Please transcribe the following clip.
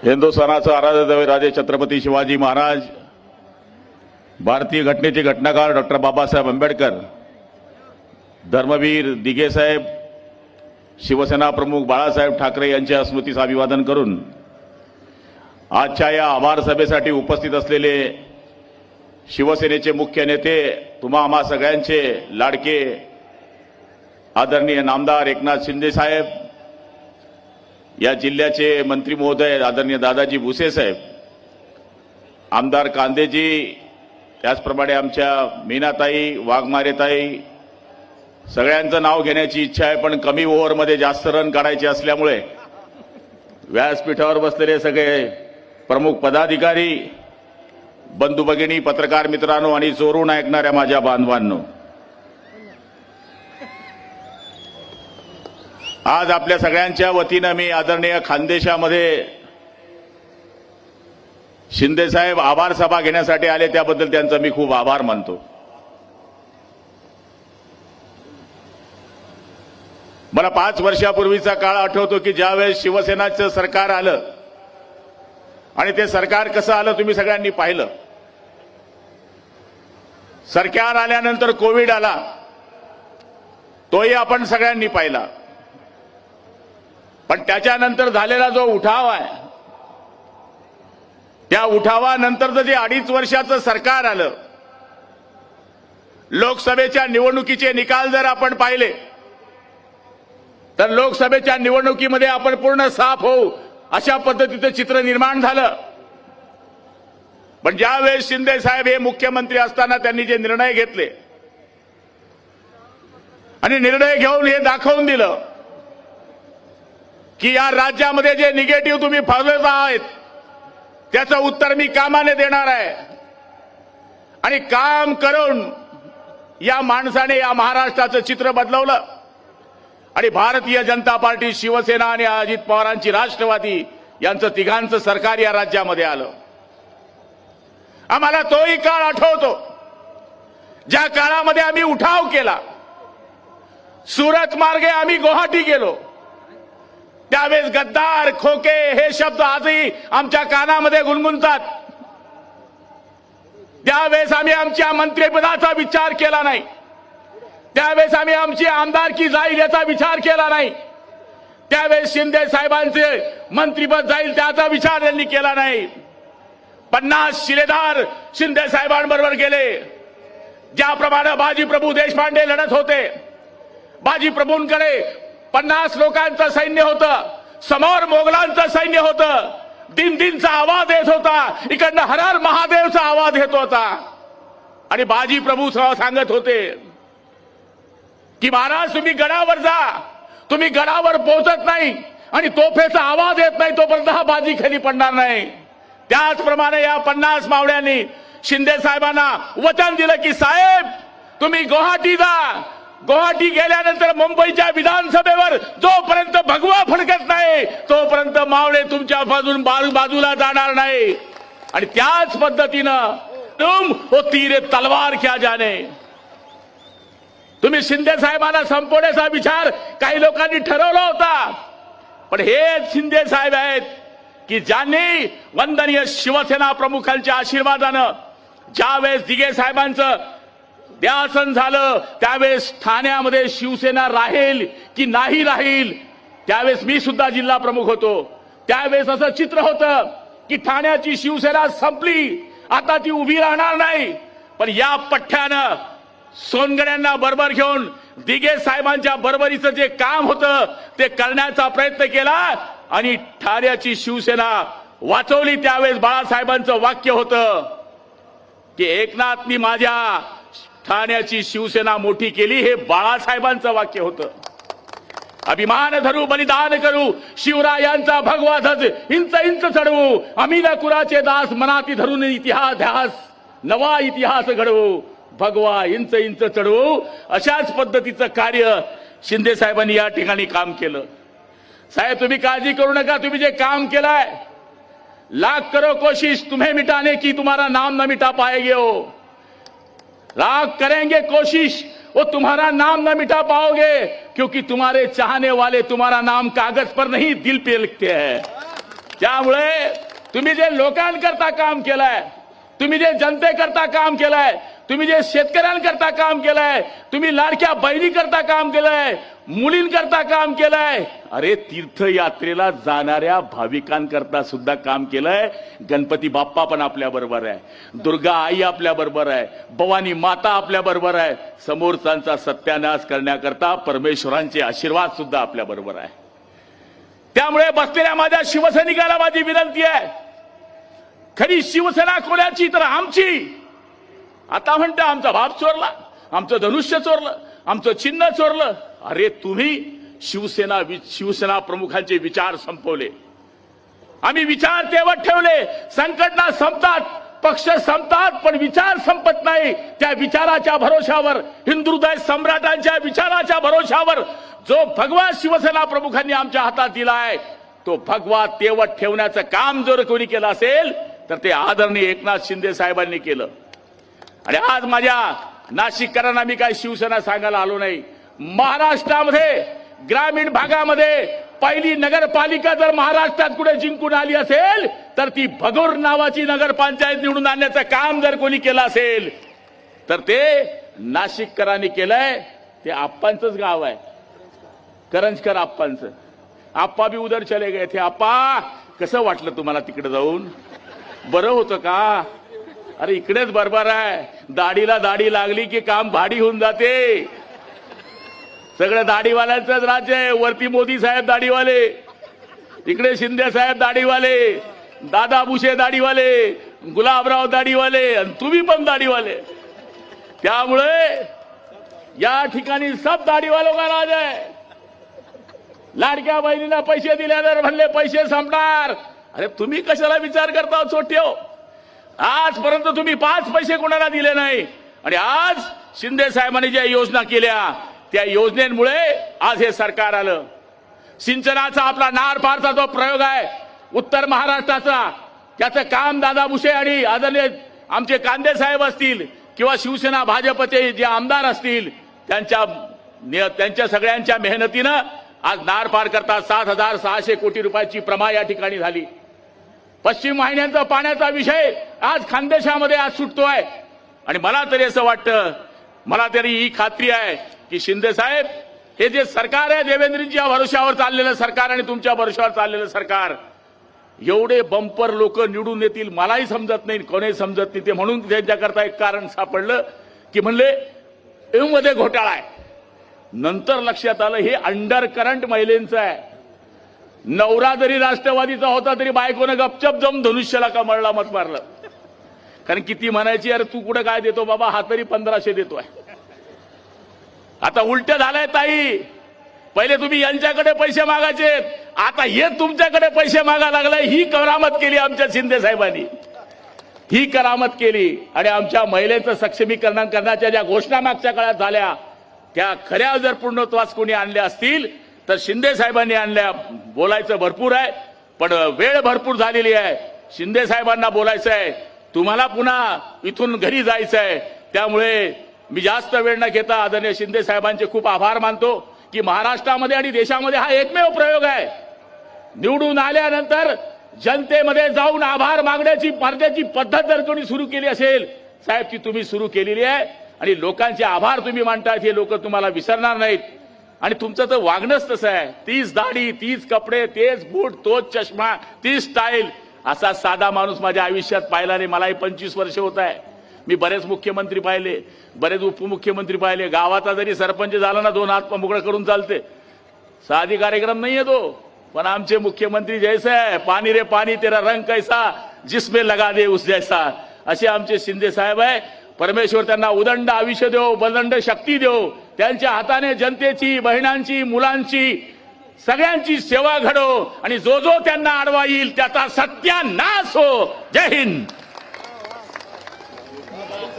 हिंदुस्थानाचे आराध्य राजे छत्रपती शिवाजी महाराज, भारतीय घटनेचे घटनाकार डॉक्टर बाबासाहेब आंबेडकर, धर्मवीर दिघे साहेब, शिवसेना प्रमुख बाळासाहेब ठाकरे यांच्या स्मृतीस अभिवादन करून आजच्या या आभार सभेसाठी उपस्थित असलेले शिवसेनेचे मुख्य नेते, तुम्हा आम्हा सगळ्यांचे लाडके आदरणीय नामदार एकनाथ शिंदे साहेब, या जिल्ह्याचे मंत्री महोदय आदरणीय दादाजी भुसे साहेब, आमदार कांदेजी, त्याचप्रमाणे आमच्या मीनाताई, वाघमारेताई, सगळ्यांचं नाव घेण्याची इच्छा आहे, पण कमी ओव्हरमध्ये जास्त रन काढायचे असल्यामुळे व्यासपीठावर बसलेले सगळे प्रमुख पदाधिकारी, बंधू भगिनी, पत्रकार मित्रांनो आणि चोरून ऐकणाऱ्या माझ्या बांधवांनो, आज आपल्या सगळ्यांच्या वतीनं मी आदरणीय खानदेशामध्ये शिंदे साहेब आभार सभा घेण्यासाठी आले, त्याबद्दल त्यांचा मी खूप आभार मानतो. मला 5 वर्षापूर्वीचा काळ आठवतो की ज्यावेळेस शिवसेनाचं सरकार आलं आणि ते सरकार कसं आलं तुम्ही सगळ्यांनी पाहिलं. सरकार आल्यानंतर कोविड आला, तोही आपण सगळ्यांनी पाहिला. पण त्याच्यानंतर झालेला जो उठाव आहे, त्या उठावानंतर जे 2.5 वर्षाचं सरकार आलं, लोकसभेच्या निवडणुकीचे निकाल जर आपण पाहिले तर लोकसभेच्या निवडणुकीमध्ये आपण पूर्ण साफ होऊ अशा पद्धतीचं चित्र निर्माण झालं. पण ज्यावेळेस शिंदे साहेब हे मुख्यमंत्री असताना त्यांनी जे निर्णय घेतले आणि निर्णय घेऊन हे दाखवून दिलं की या राज्यामध्ये जे निगेटिव्ह तुम्ही फसवत आहात त्याचं उत्तर मी कामाने देणार आहे. आणि काम करून या माणसाने या महाराष्ट्राचं चित्र बदलवलं आणि भारतीय जनता पार्टी, शिवसेना आणि अजित पवारांची राष्ट्रवादी यांचं तिघांचं सरकार या राज्यामध्ये आलं. आम्हाला तोही काळ आठवतो ज्या काळामध्ये आम्ही उठाव केला, सुरत मार्गे आम्ही गुवाहाटी गेलो. त्यावेळेस गद्दार, खोके हे शब्द आजही आमच्या कानामध्ये गुणगुणतात. त्यावेळेस आम्ही आमच्या मंत्रिपदाचा विचार केला नाही, त्यावेळेस आम्ही आमची आमदारकी जाईल याचा विचार केला नाही, त्यावेळेस शिंदे साहेबांचे मंत्रिपद जाईल त्याचा विचार त्यांनी केला नाही. 50 शिलेदार शिंदे साहेबांबरोबर गेले. ज्याप्रमाणे बाजीप्रभू देशपांडे लढत होते, बाजीप्रभूंकडे 50 लोकांचं सैन्य होतं, समोर मोगलांचं सैन्य होतं. दिनचा आवाज येत होता, इकडनं हर हर महादेवचा आवाज येत होता. आणि बाजीप्रभू सांगत होते की महाराज तुम्ही गडावर जा, तुम्ही गडावर पोहोचत नाही आणि तोफेचा आवाज येत नाही तोपर्यंत हा बाजी खाली पडणार नाही. त्याचप्रमाणे या 50 मावळ्यांनी शिंदे साहेबांना वचन दिलं की साहेब तुम्ही गुवाहाटी जा. गुवाहाटी गेल्यानंतर मुंबईच्या विधानसभेवर जोपर्यंत भगवा फडकत नाही तोपर्यंत मावळे तुमच्या बाजूला जाणार नाही. आणि त्याच पद्धतीनं तुम वो तीर तलवार क्या जाने, तुम्ही शिंदे साहेबांना संपवण्याचा विचार काही लोकांनी ठरवला होता. पण हे शिंदे साहेब आहेत की ज्यांनी वंदनीय शिवसेना प्रमुखांच्या आशीर्वादानं ज्यावेळेस दिघे साहेबांचं द्यासन झालं त्यावेळेस ठाण्यामध्ये शिवसेना राहील की नाही राहील, त्यावेळेस मी सुद्धा जिल्हा प्रमुख होतो. त्यावेळेस असं चित्र होतं की ठाण्याची शिवसेना संपली, आता ती उभी राहणार नाही. पण या पठ्ठ्यानं सोनगड्यांना बरोबर घेऊन दिघे साहेबांच्या बरोबरीचं जे काम होतं ते करण्याचा प्रयत्न केला आणि ठाण्याची शिवसेना वाचवली. त्यावेळेस बाळासाहेबांचं वाक्य होतं की एकनाथनी माझ्या ठाण्याची शिवसेना मोठी केली, हे बाळासाहेबांचं वाक्य होतं. अभिमान धरू बलिदान करू, शिवरायांचा भगवा ध्वज इंच इंच चढवू, आम्ही न कुराचे दास मनाती धरून इतिहास ध्यास नवा इतिहास घडवू, भगवा इंच इंच चढवू. अशाच पद्धतीचं कार्य शिंदे साहेबांनी या ठिकाणी काम केलं. साहेब तुम्ही काळजी करू नका, तुम्ही जे काम केलंय, लाख करो कोशिश तुम्हें मिटाने की तुम्हारा नाम न मिटा पाएंगे. हो लाख करेंगे कोशिश, वो तुम्हारा नाम न मिटा पाओगे, क्योंकि तुम्हारे चाहने वाले तुम्हारा नाम कागज पर नहीं दिल पे लिखते हैं. त्यामुळे तुम्ही जे लोकांकरता काम केलंय, तुम्ही जे जनतेकरता काम केलंय, तुम्ही जे शेतकऱ्यांकरता काम केलंय, तुम्ही लाडक्या बहिणीकरता काम केलंय, मुलींकरता काम केलंय, अरे तीर्थयात्रेला जाणाऱ्या भाविकांकरता सुद्धा काम केलंय. गणपती बाप्पा पण आपल्या बरोबर आहे, दुर्गा आई आपल्या बरोबर आहे, भवानी माता आपल्या बरोबर आहे. समोरच्यांचा सत्यानाश करण्याकरता परमेश्वरांचे आशीर्वाद सुद्धा आपल्या बरोबर आहे. त्यामुळे बसलेल्या माझ्या शिवसैनिकाला माझी विनंती आहे, खरी शिवसेना कोणाची तर आमची. आता म्हणता आमचा बाप चोरला, आमचं धनुष्य चोरलं, आमचं चिन्ह चोरलं. अरे तुम्ही शिवसेना प्रमुखांचे विचार संपवले. आम्ही विचार तेवत ठेवले. संघटना संपतात, पक्ष संपतात, पण विचार संपत नाही. त्या विचाराच्या भरोशावर, हिंदुहृदय सम्राटांच्या विचाराच्या भरोशावर जो भगवा शिवसेना प्रमुखांनी आमच्या हातात दिलाय, तो भगवा तेवत ठेवण्याचं काम जर कोणी केलं असेल तर ते आदरणीय एकनाथ शिंदे साहेबांनी केलं. आणि आज माझ्या नाशिककरांना मी काही शिवसेना सांगायला आलो नाही. महाराष्ट्रामध्ये ग्रामीण भागामध्ये पहिली नगरपालिका जर महाराष्ट्रात कुठे जिंकून आली असेल तर ती भगोर नावाची नगरपंचायत निवडून आणण्याचं काम जर कोणी केलं असेल तर ते नाशिककरांनी केलंय. ते आप्पांचंच गाव आहे, करंजकर आप्पांचं. आप्पा भी उधर चले गए थे. आप्पा कसं वाटलं तुम्हाला तिकडे जाऊन? बरं होतं का? अरे इकडेच बरोबर आहे. दाढीला दाढी लागली की काम भाडी होऊन जाते. सगळं दाढीवाल्यांचंच राज्य आहे. वरती मोदी साहेब दाढीवाले, इकडे शिंदे साहेब दाढीवाले, दादा भुसे दाढीवाले, गुलाबराव दाढीवाले, आणि तुम्ही पण दाढीवाले. त्यामुळे या ठिकाणी सब दाढीवालों का राज आहे. लाडक्या बहिणीला पैसे दिल्यानंतर म्हणले पैसे संपणार. अरे तुम्ही कशाला विचार करता चोट्यो? आजपर्यंत तुम्ही 5 पैसे कोणाला दिले नाही. आणि आज शिंदे साहेबांनी ज्या योजना केल्या त्या योजनेमुळे आज हे सरकार आलं. सिंचनाचा आपला नार पारचा जो प्रयोग आहे उत्तर महाराष्ट्राचा, त्याचं काम दादा भुसे आणि आदरणीय आमचे कांदे साहेब असतील किंवा शिवसेना भाजपचे जे आमदार असतील त्यांच्या सगळ्यांच्या मेहनतीनं आज नार पार करता 7,600 कोटी रुपयाची प्रमा या ठिकाणी झाली. पश्चिम वाहिन्यांचा पाण्याचा विषय आज खानदेशामध्ये आज सुटतोय. आणि मला तरी असं वाटतं, मला तरी ही खात्री आहे की शिंदे साहेब हे जे सरकार आहे, देवेंद्रजींच्या भरोशावर चाललेलं सरकार आणि तुमच्या भरोशावर चाललेलं सरकार, एवढे बंपर लोक निवडून येतील मलाही समजत नाही, कोणीही समजत नाही. ते म्हणून त्यांच्याकरता एक कारण सापडलं की म्हणले मध्ये घोटाळा आहे. नंतर लक्षात आलं हे अंडर करंट महिलेंचं आहे. नवरा जरी राष्ट्रवादीचा होता तरी बायकोनं गपचप जाऊन धनुष्याला कमळला मत मारलं. कारण किती म्हणायची, अरे तू कुठे काय देतो बाबा, हा तरी 1500 देतोय. आता उलट झालंय ताई. पहिले तुम्ही यांच्याकडे पैसे मागायचे, आता हे तुमच्याकडे पैसे मागा लागलाय. ही करामत केली आमच्या शिंदे साहेबांनी, ही करामत केली. आणि आमच्या महिलेचं सक्षमीकरण करण्याच्या ज्या घोषणा मागच्या काळात झाल्या त्या खऱ्या जर पूर्णत्वास कोणी आणल्या असतील तर शिंदे साहेबांनी आणल्या. बोलायचं भरपूर आहे पण वेळ भरपूर झालेली आहे. शिंदे साहेबांना बोलायचं आहे, तुम्हाला पुन्हा इथून घरी जायचं आहे. त्यामुळे मी जास्त वेळ न घेता आदरणीय शिंदे साहेबांचे खूप आभार मानतो की महाराष्ट्रामध्ये आणि देशामध्ये हा एकमेव प्रयोग आहे. निवडून आल्यानंतर जनतेमध्ये जाऊन आभार मागण्याची पद्धत जर कोणी सुरू केली असेल साहेब ती तुम्ही सुरू केलेली आहे. आणि लोकांचे आभार तुम्ही मानतायत हे लोक तुम्हाला विसरणार नाहीत. आणि तुमचं तर वागणंच तसं आहे. तीच दाढी, तीच कपडे, तेच बूट, तोच चष्मा, तीच स्टाईल. असा साधा माणूस माझ्या आयुष्यात पाहिला नाही. मलाही 25 वर्ष होत आहे. मी बरेच मुख्यमंत्री पाहिले, बरेच उपमुख्यमंत्री पाहिले. गावाचा जरी सरपंच झाला ना 2 हात मोकळं करून चालते. साधी कार्यक्रम नाहीये तो. पण आमचे मुख्यमंत्री जैसे आहे, पाणी रे पाणी तेरा रंग कैसा जिसमें लगा दे उस जैसा, असे आमचे शिंदे साहेब आहे. परमेश्वर त्यांना उदंड आयुष्य देव, बलंड शक्ती देव. त्यांच्या हाताने जनतेची, बहिणांची, मुलांची, सगळ्यांची सेवा घडो. आणि जो जो त्यांना अडवा येईल त्याचा सत्यानाश हो. जय हिंद.